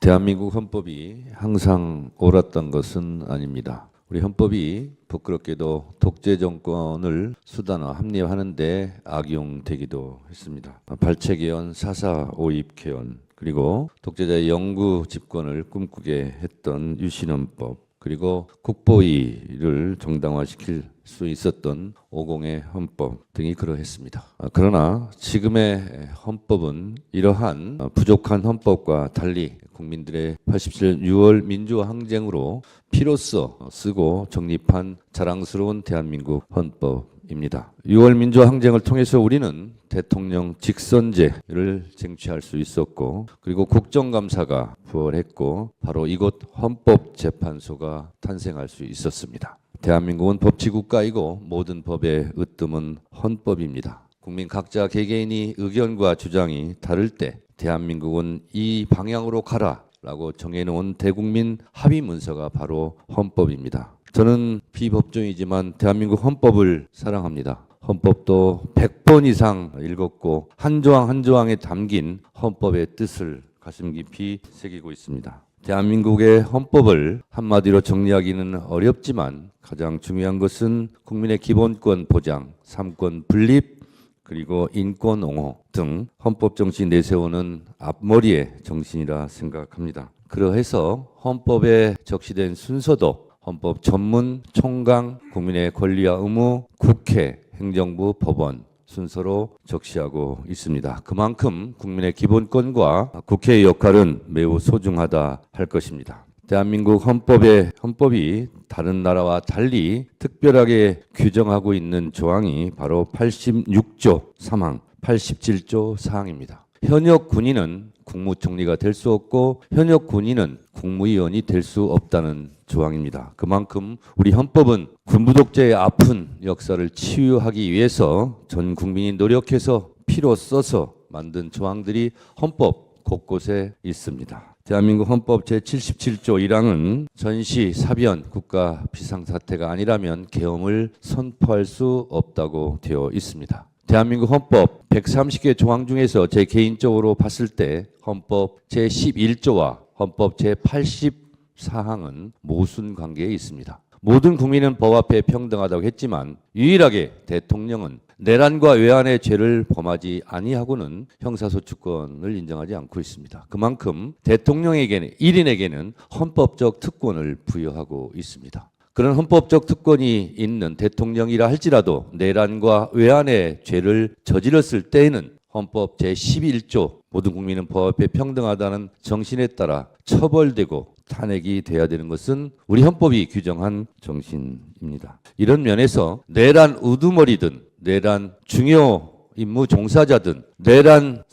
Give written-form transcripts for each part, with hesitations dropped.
대한민국 헌법이 항상 옳았던 것은 아닙니다. 우리 헌법이 부끄럽게도 독재 정권을 수단화 합리화하는 데 악용되기도 했습니다. 발췌개헌, 사사오입 개헌, 그리고 독재자의 영구 집권을 꿈꾸게 했던 유신헌법, 그리고 국보위를 정당화시킬 수 있었던 50의 헌법 등이 그러했습니다. 그러나 지금의 헌법은 이러한 부족한 헌법과 달리 국민들의 87년 6월 민주화 항쟁으로 피로써 쓰고 정립한 자랑스러운 대한민국 헌법입니다. 6월 민주화 항쟁을 통해서 우리는 대통령 직선제를 쟁취할 수 있었고, 그리고 국정감사가 부활했고, 바로 이곳 헌법재판소가 탄생할 수 있었습니다. 대한민국은 법치국가이고 모든 법의 으뜸은 헌법입니다. 국민 각자 개개인이 의견과 주장이 다를 때 대한민국은 이 방향으로 가라라고 정해놓은 대국민 합의 문서가 바로 헌법입니다. 저는 비법조인이지만 대한민국 헌법을 사랑합니다. 헌법도 100번 이상 읽었고 한 조항 한 조항에 담긴 헌법의 뜻을 가슴 깊이 새기고 있습니다. 대한민국의 헌법을 한마디로 정리하기는 어렵지만 가장 중요한 것은 국민의 기본권 보장, 삼권 분립, 그리고 인권 옹호 등 헌법 정신 내세우는 앞머리의 정신이라 생각합니다. 그러해서 헌법에 적시된 순서도 헌법 전문, 총강, 국민의 권리와 의무, 국회, 행정부, 법원 순서로 적시하고 있습니다. 그만큼 국민의 기본권과 국회의 역할은 매우 소중하다 할 것입니다. 대한민국 헌법이 다른 나라와 달리 특별하게 규정하고 있는 조항이 바로 86조 3항, 87조 4항입니다. 현역 군인은 국무총리가 될 수 없고 현역 군인은 국무위원이 될 수 없다는 조항입니다. 그만큼 우리 헌법은 군부 독재의 아픈 역사를 치유하기 위해서 전 국민이 노력해서 피로 써서 만든 조항들이 헌법 곳곳에 있습니다. 대한민국 헌법 제77조 1항은 전시, 사변, 국가 비상사태가 아니라면 계엄을 선포할 수 없다고 되어 있습니다. 대한민국 헌법 130개 조항 중에서 제 개인적으로 봤을 때 헌법 제11조와 헌법 제84항은 모순 관계에 있습니다. 모든 국민은 법 앞에 평등하다고 했지만 유일하게 대통령은 내란과 외환의 죄를 범하지 아니하고는 형사소추권을 인정하지 않고 있습니다. 그만큼 대통령에게는, 1인에게는 헌법적 특권을 부여하고 있습니다. 그런 헌법적 특권이 있는 대통령이라 할지라도 내란과 외환의 죄를 저질렀을 때에는 헌법 제11조 모든 국민은 법 앞에 평등하다는 정신에 따라 처벌되고 탄핵이 돼야 되는 것은 우리 헌법이 규정한 정신입니다. 이런 면에서 내란 우두머리든 내란 중요 임무 종사자든 내란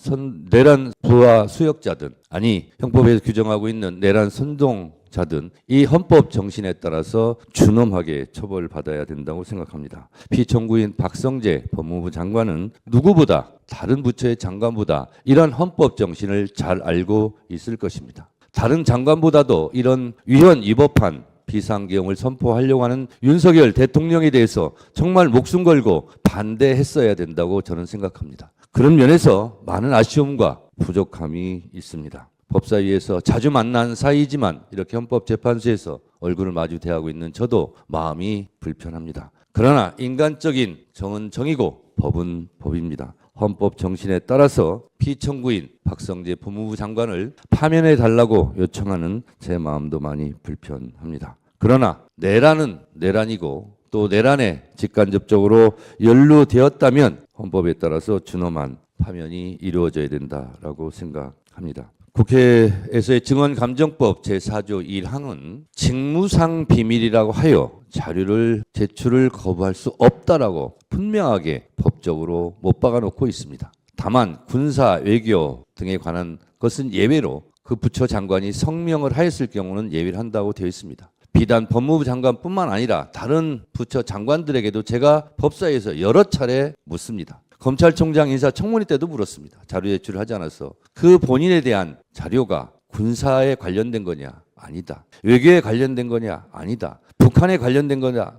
부하 수역자든 아니 형법에서 규정하고 있는 내란 선동자든 이 헌법 정신에 따라서 준엄하게 처벌받아야 된다고 생각합니다. 피청구인 박성재 법무부 장관은 누구보다 다른 부처의 장관보다 이런 헌법 정신을 잘 알고 있을 것입니다. 다른 장관보다도 이런 위헌 위법한 비상계엄을 선포하려고 하는 윤석열 대통령에 대해서 정말 목숨 걸고 반대했어야 된다고 저는 생각합니다. 그런 면에서 많은 아쉬움과 부족함이 있습니다. 법사위에서 자주 만난 사이지만 이렇게 헌법재판소에서 얼굴을 마주 대하고 있는 저도 마음이 불편합니다. 그러나 인간적인 정은 정이고 법은 법입니다. 헌법 정신에 따라서 피청구인 박성재 법무부 장관을 파면해 달라고 요청하는 제 마음도 많이 불편합니다. 그러나 내란은 내란이고 또 내란에 직간접적으로 연루되었다면 헌법에 따라서 준엄한 파면이 이루어져야 된다라고 생각합니다. 국회에서의 증언감정법 제4조 1항은 직무상 비밀이라고 하여 자료를 제출을 거부할 수 없다라고 분명하게 법적으로 못 박아놓고 있습니다. 다만 군사, 외교 등에 관한 것은 예외로 그 부처 장관이 성명을 하였을 경우는 예외를 한다고 되어 있습니다. 비단 법무부 장관뿐만 아니라 다른 부처 장관들에게도 제가 법사위에서 여러 차례 묻습니다. 검찰총장 인사청문회 때도 물었습니다. 자료 제출을 하지 않아서 그 본인에 대한 자료가 군사에 관련된 거냐? 아니다. 외교에 관련된 거냐? 아니다. 북한에 관련된 거냐?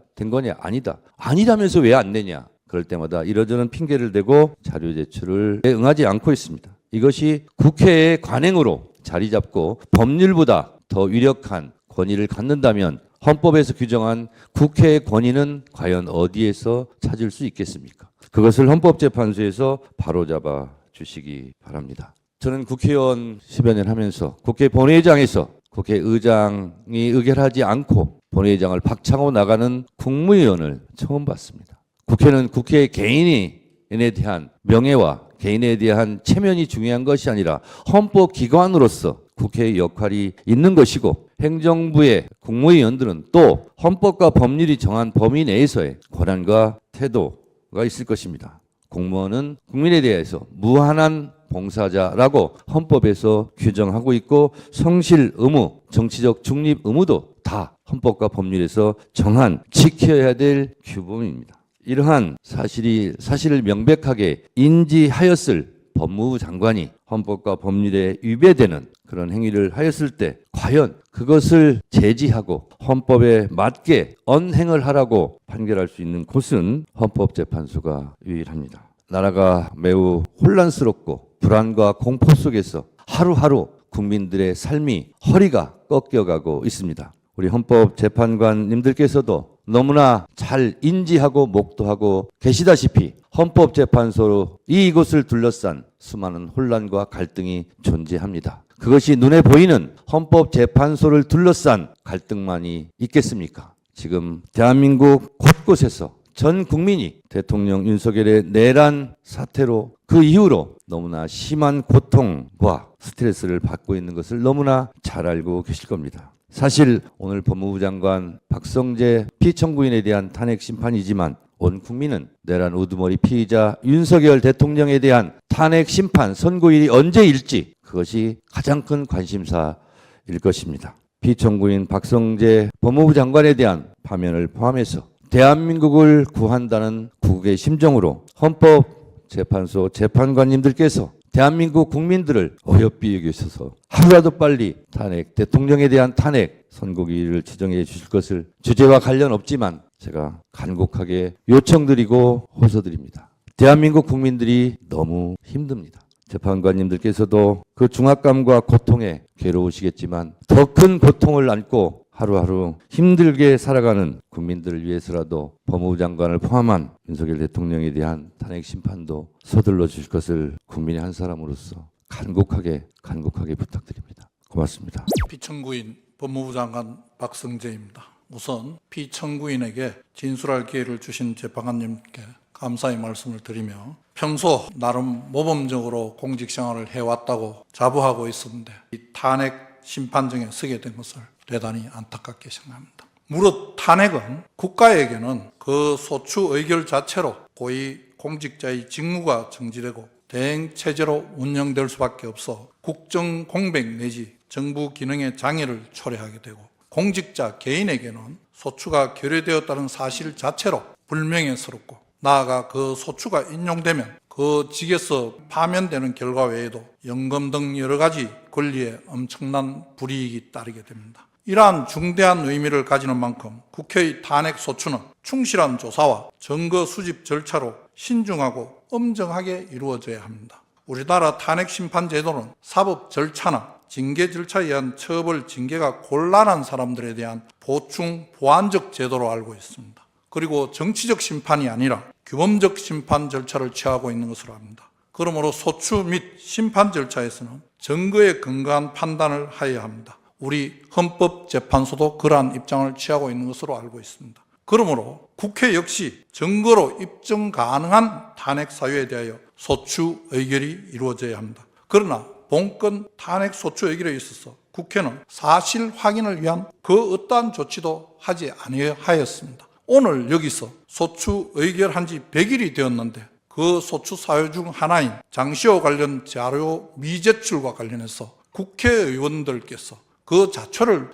아니다. 아니라면서 왜 안 내냐? 그럴 때마다 이러저런 핑계를 대고 자료 제출을 응하지 않고 있습니다. 이것이 국회의 관행으로 자리 잡고 법률보다 더 유력한 권위를 갖는다면 헌법에서 규정한 국회의 권위는 과연 어디에서 찾을 수 있겠습니까? 그것을 헌법재판소에서 바로잡아 주시기 바랍니다. 저는 국회의원 10여 년 하면서 국회 본회의장에서 국회의장이 의결하지 않고 본회의장을 박차고 나가는 국무위원을 처음 봤습니다. 국회는 국회 개인에 대한 명예와 개인에 대한 체면이 중요한 것이 아니라 헌법기관으로서 국회의 역할이 있는 것이고 행정부의 국무위원들은 또 헌법과 법률이 정한 범위 내에서의 권한과 태도가 있을 것입니다. 공무원은 국민에 대해서 무한한 봉사자라고 헌법에서 규정하고 있고 성실 의무, 정치적 중립 의무도 다 헌법과 법률에서 정한 지켜야 될 규범입니다. 이러한 사실을 명백하게 인지하였을 법무부 장관이 헌법과 법률에 위배되는 그런 행위를 하였을 때 과연 그것을 제지하고 헌법에 맞게 언행을 하라고 판결할 수 있는 곳은 헌법재판소가 유일합니다. 나라가 매우 혼란스럽고 불안과 공포 속에서 하루하루 국민들의 삶이 허리가 꺾여가고 있습니다. 우리 헌법재판관님들께서도 너무나 잘 인지하고 목도하고 계시다시피 헌법재판소로 이곳을 둘러싼 수많은 혼란과 갈등이 존재합니다. 그것이 눈에 보이는 헌법재판소를 둘러싼 갈등만이 있겠습니까? 지금 대한민국 곳곳에서 전 국민이 대통령 윤석열의 내란 사태로 그 이후로 너무나 심한 고통과 스트레스를 받고 있는 것을 너무나 잘 알고 계실 겁니다. 사실 오늘 법무부 장관 박성재 피청구인에 대한 탄핵 심판이지만 온 국민은 내란 우두머리 피의자 윤석열 대통령에 대한 탄핵 심판 선고일이 언제일지 그것이 가장 큰 관심사일 것입니다. 피청구인 박성재 법무부 장관에 대한 파면을 포함해서 대한민국을 구한다는 국국의 심정으로 헌법재판소 재판관님들께서 대한민국 국민들을 어여삐 여기셔서 하루라도 빨리 대통령에 대한 탄핵 선고기일을 지정해 주실 것을 주제와 관련 없지만 제가 간곡하게 요청드리고 호소드립니다. 대한민국 국민들이 너무 힘듭니다. 재판관님들께서도 그 중압감과 고통에 괴로우시겠지만 더 큰 고통을 안고 하루하루 힘들게 살아가는 국민들을 위해서라도 법무부 장관을 포함한 윤석열 대통령에 대한 탄핵 심판도 서둘러 주실 것을 국민의 한 사람으로서 간곡하게 부탁드립니다. 고맙습니다. 피청구인 법무부 장관 박성재입니다. 우선 피청구인에게 진술할 기회를 주신 재판관님께 감사의 말씀을 드리며 평소 나름 모범적으로 공직생활을 해왔다고 자부하고 있었는데 이 탄핵 심판정에 서게 된 것을 대단히 안타깝게 생각합니다. 무릇 탄핵은 국가에게는 그 소추 의결 자체로 고위 공직자의 직무가 정지되고 대행체제로 운영될 수밖에 없어 국정 공백 내지 정부 기능의 장애를 초래하게 되고 공직자 개인에게는 소추가 결여되었다는 사실 자체로 불명예스럽고 나아가 그 소추가 인용되면 그 직에서 파면되는 결과 외에도 연금 등 여러 가지 권리에 엄청난 불이익이 따르게 됩니다. 이러한 중대한 의미를 가지는 만큼 국회의 탄핵 소추는 충실한 조사와 증거 수집 절차로 신중하고 엄정하게 이루어져야 합니다. 우리나라 탄핵 심판 제도는 사법 절차나 징계 절차에 의한 처벌, 징계가 곤란한 사람들에 대한 보충, 보완적 제도로 알고 있습니다. 그리고 정치적 심판이 아니라 규범적 심판 절차를 취하고 있는 것으로 압니다. 그러므로 소추 및 심판 절차에서는 증거에 근거한 판단을 하여야 합니다. 우리 헌법재판소도 그러한 입장을 취하고 있는 것으로 알고 있습니다. 그러므로 국회 역시 증거로 입증 가능한 탄핵 사유에 대하여 소추 의결이 이루어져야 합니다. 그러나 본건 탄핵 소추 의결에 있어서 국회는 사실 확인을 위한 그 어떠한 조치도 하지 아니하였습니다. 오늘 여기서 소추 의결한 지 100일이 되었는데 그 소추 사유 중 하나인 장시호 관련 자료 미제출과 관련해서 국회의원들께서 그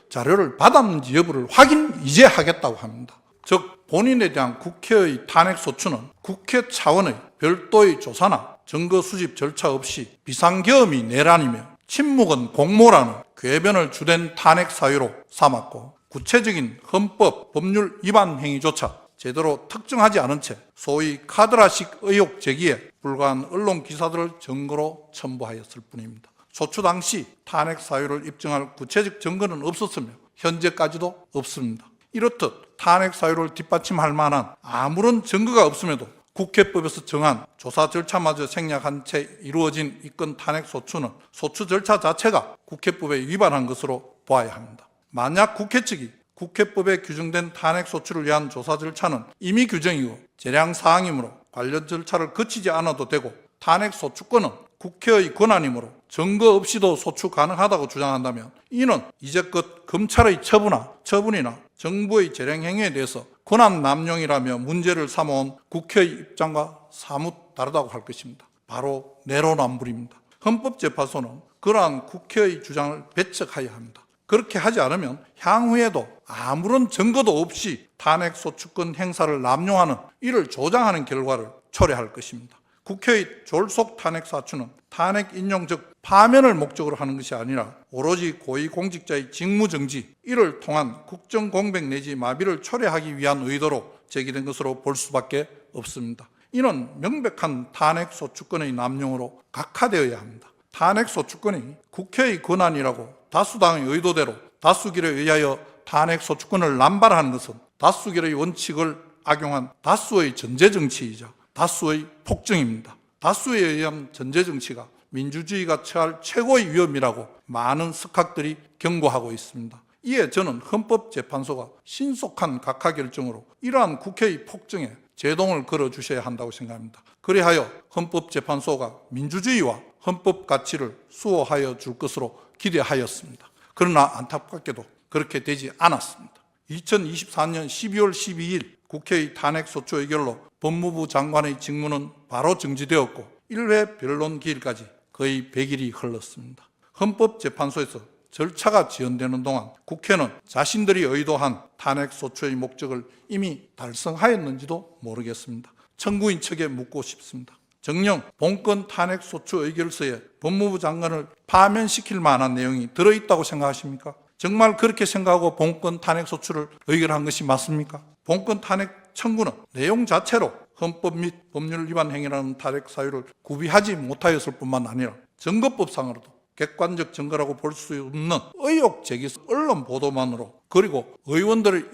자료를 받았는지 여부를 확인 이제 하겠다고 합니다. 즉 본인에 대한 국회의 탄핵 소추는 국회 차원의 별도의 조사나 증거 수집 절차 없이 비상계엄이 내란이며 침묵은 공모라는 궤변을 주된 탄핵 사유로 삼았고 구체적인 헌법, 법률 위반 행위조차 제대로 특정하지 않은 채 소위 카드라식 의혹 제기에 불과한 언론 기사들을 증거로 첨부하였을 뿐입니다. 소추 당시 탄핵 사유를 입증할 구체적 증거는 없었으며 현재까지도 없습니다. 이렇듯 탄핵 사유를 뒷받침할 만한 아무런 증거가 없음에도 국회법에서 정한 조사 절차마저 생략한 채 이루어진 이 건 탄핵 소추는 소추 절차 자체가 국회법에 위반한 것으로 보아야 합니다. 만약 국회 측이 국회법에 규정된 탄핵 소추를 위한 조사 절차는 임의 규정이고 재량 사항이므로 관련 절차를 거치지 않아도 되고 탄핵 소추권은 국회의 권한이므로 증거 없이도 소추 가능하다고 주장한다면 이는 이제껏 검찰의 처분이나 정부의 재량 행위에 대해서 권한 남용이라며 문제를 삼아온 국회의 입장과 사뭇 다르다고 할 것입니다. 바로 내로남불입니다. 헌법재판소는 그러한 국회의 주장을 배척해야 합니다. 그렇게 하지 않으면 향후에도 아무런 증거도 없이 탄핵 소추권 행사를 남용하는 이를 조장하는 결과를 초래할 것입니다. 국회의 졸속 탄핵 사추는 탄핵 인용 즉 파면을 목적으로 하는 것이 아니라 오로지 고위공직자의 직무정지 이를 통한 국정공백 내지 마비를 초래하기 위한 의도로 제기된 것으로 볼 수밖에 없습니다. 이는 명백한 탄핵 소추권의 남용으로 각하되어야 합니다. 탄핵 소추권이 국회의 권한이라고 다수당의 의도대로 다수결에 의하여 탄핵 소추권을 남발하는 것은 다수결의 원칙을 악용한 다수의 전제정치이자 다수의 폭정입니다. 다수에 의한 전제정치가 민주주의가 처할 최고의 위험이라고 많은 석학들이 경고하고 있습니다. 이에 저는 헌법재판소가 신속한 각하결정으로 이러한 국회의 폭정에 제동을 걸어주셔야 한다고 생각합니다. 그리하여 헌법재판소가 민주주의와 헌법 가치를 수호하여 줄 것으로 기대하였습니다. 그러나 안타깝게도 그렇게 되지 않았습니다. 2024년 12월 12일 국회의 탄핵소추 의결로 법무부 장관의 직무는 바로 정지되었고 1회 변론 기일까지 거의 100일이 흘렀습니다. 헌법재판소에서 절차가 지연되는 동안 국회는 자신들이 의도한 탄핵소추의 목적을 이미 달성하였는지도 모르겠습니다. 청구인 측에 묻고 싶습니다. 정녕 본건 탄핵소추 의결서에 법무부 장관을 파면시킬 만한 내용이 들어있다고 생각하십니까? 정말 그렇게 생각하고 본건 탄핵소추를 의결한 것이 맞습니까? 본건 탄핵 청구는 내용 자체로 헌법 및 법률 위반 행위라는 탄핵 사유를 구비하지 못하였을 뿐만 아니라 증거법상으로도 객관적 증거라고 볼 수 없는 의혹 제기 언론 보도만으로 그리고 의원들의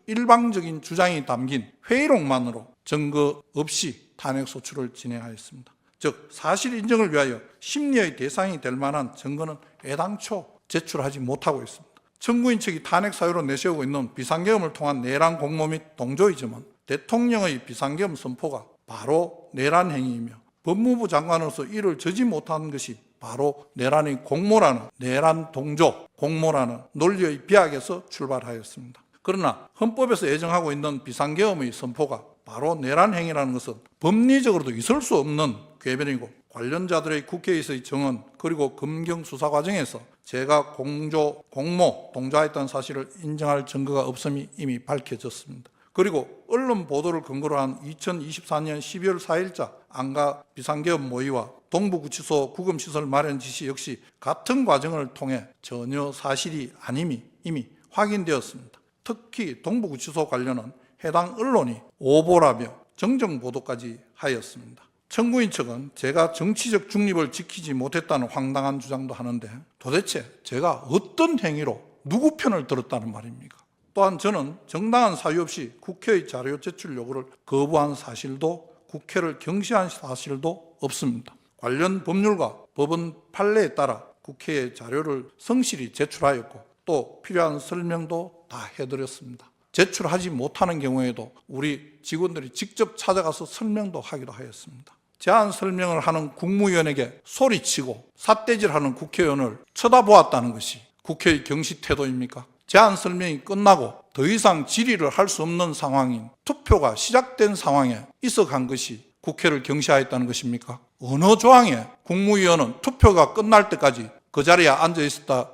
일방적인 주장이 담긴 회의록만으로 증거 없이 탄핵소추를 진행하였습니다. 즉 사실 인정을 위하여 심리의 대상이 될 만한 증거는 애당초 제출하지 못하고 있습니다. 청구인 측이 탄핵 사유로 내세우고 있는 비상계엄을 통한 내란 공모 및 동조이지만 대통령의 비상계엄 선포가 바로 내란 행위이며 법무부 장관으로서 이를 저지 못한 것이 바로 내란의 공모라는 내란 동조, 공모라는 논리의 비약에서 출발하였습니다. 그러나 헌법에서 예정하고 있는 비상계엄의 선포가 바로 내란 행위라는 것은 법리적으로도 있을 수 없는 궤변이고 관련자들의 국회에서의 정언 그리고 검경 수사 과정에서 제가 공모, 동조했다는 사실을 인정할 증거가 없음이 이미 밝혀졌습니다. 그리고 언론 보도를 근거로 한 2024년 12월 4일자 안가 비상계엄 모의와 동부구치소 구금시설 마련 지시 역시 같은 과정을 통해 전혀 사실이 아님이 이미 확인되었습니다. 특히 동부구치소 관련은 해당 언론이 오보라며 정정보도까지 하였습니다. 청구인 측은 제가 정치적 중립을 지키지 못했다는 황당한 주장도 하는데 도대체 제가 어떤 행위로 누구 편을 들었다는 말입니까? 또한 저는 정당한 사유 없이 국회의 자료 제출 요구를 거부한 사실도 국회를 경시한 사실도 없습니다. 관련 법률과 법원 판례에 따라 국회에 자료를 성실히 제출하였고 또 필요한 설명도 다 해드렸습니다. 제출하지 못하는 경우에도 우리 직원들이 직접 찾아가서 설명도 하기도 하였습니다. 제안 설명을 하는 국무위원에게 소리치고 삿대질하는 국회의원을 쳐다보았다는 것이 국회의 경시 태도입니까? 제안 설명이 끝나고 더 이상 질의를 할 수 없는 상황인 투표가 시작된 상황에 있어간 것이 국회를 경시하였다는 것입니까? 어느 조항에 국무위원은 투표가 끝날 때까지 그 자리에 앉아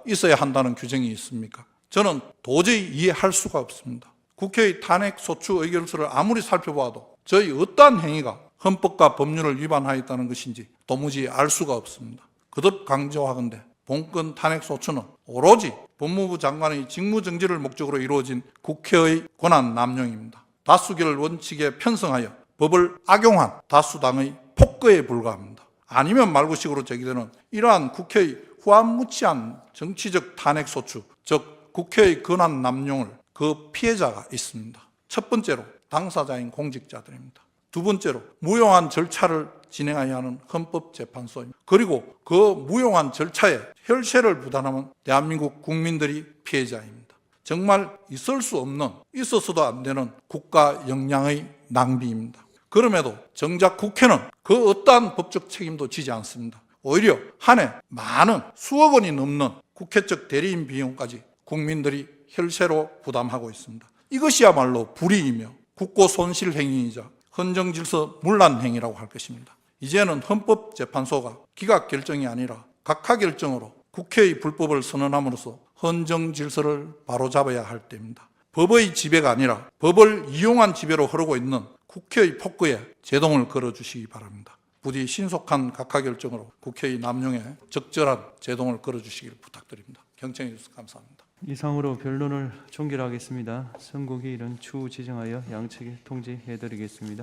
있어야 한다는 규정이 있습니까? 저는 도저히 이해할 수가 없습니다. 국회의 탄핵소추 의결서를 아무리 살펴봐도 저희 어떠한 행위가 헌법과 법률을 위반하였다는 것인지 도무지 알 수가 없습니다. 거듭 강조하건대 본건 탄핵소추는 오로지 법무부 장관의 직무정지를 목적으로 이루어진 국회의 권한 남용입니다. 다수결 원칙에 편성하여 법을 악용한 다수당의 폭거에 불과합니다. 아니면 말고식으로 제기되는 이러한 국회의 후안무치한 정치적 탄핵소추, 즉 국회의 권한 남용을 그 피해자가 있습니다. 첫 번째로 당사자인 공직자들입니다. 두 번째로 무용한 절차를 진행해야 하는 헌법재판소입니다. 그리고 그 무용한 절차에 혈세를 부담하는 대한민국 국민들이 피해자입니다. 정말 있을 수 없는, 있어서도 안 되는 국가 역량의 낭비입니다. 그럼에도 정작 국회는 그 어떠한 법적 책임도 지지 않습니다. 오히려 한 해 많은 수억 원이 넘는 국회적 대리인 비용까지 국민들이 혈세로 부담하고 있습니다. 이것이야말로 불이이며 국고 손실 행위이자 헌정질서 문란 행위라고 할 것입니다. 이제는 헌법재판소가 기각 결정이 아니라 각하 결정으로 국회의 불법을 선언함으로써 헌정질서를 바로잡아야 할 때입니다. 법의 지배가 아니라 법을 이용한 지배로 흐르고 있는 국회의 폭거에 제동을 걸어주시기 바랍니다. 부디 신속한 각하 결정으로 국회의 남용에 적절한 제동을 걸어주시길 부탁드립니다. 경청해 주셔서 감사합니다. 이상으로 변론을 종결하겠습니다. 선고기일은 추후 지정하여 양측에 통지해드리겠습니다.